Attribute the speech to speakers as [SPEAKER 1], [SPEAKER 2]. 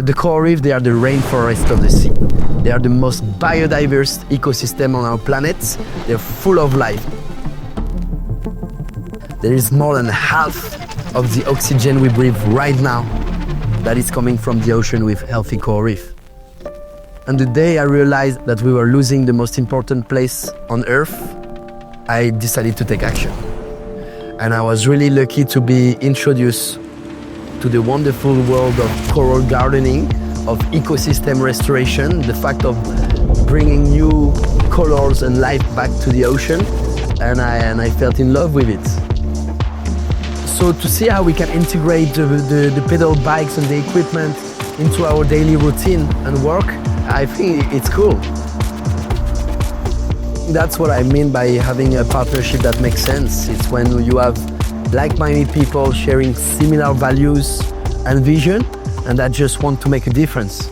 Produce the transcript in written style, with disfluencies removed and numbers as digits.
[SPEAKER 1] The coral reef, they are the rainforest of the sea. They are the most biodiverse ecosystem on our planet. They're full of life. There is more than half of the oxygen we breathe right now that is coming from the ocean with healthy coral reef. And the day I realized that we were losing the most important place on Earth, I decided to take action. And I was really lucky to be introduced to the wonderful world of coral gardening, of ecosystem restoration, the fact of bringing new colors and life back to the ocean, and I felt in love with it. So to see how we can integrate the pedal bikes and the equipment into our daily routine and work, I think it's cool. That's what I mean by having a partnership that makes sense. It's when you have like-minded people sharing similar values and vision, and that just want to make a difference.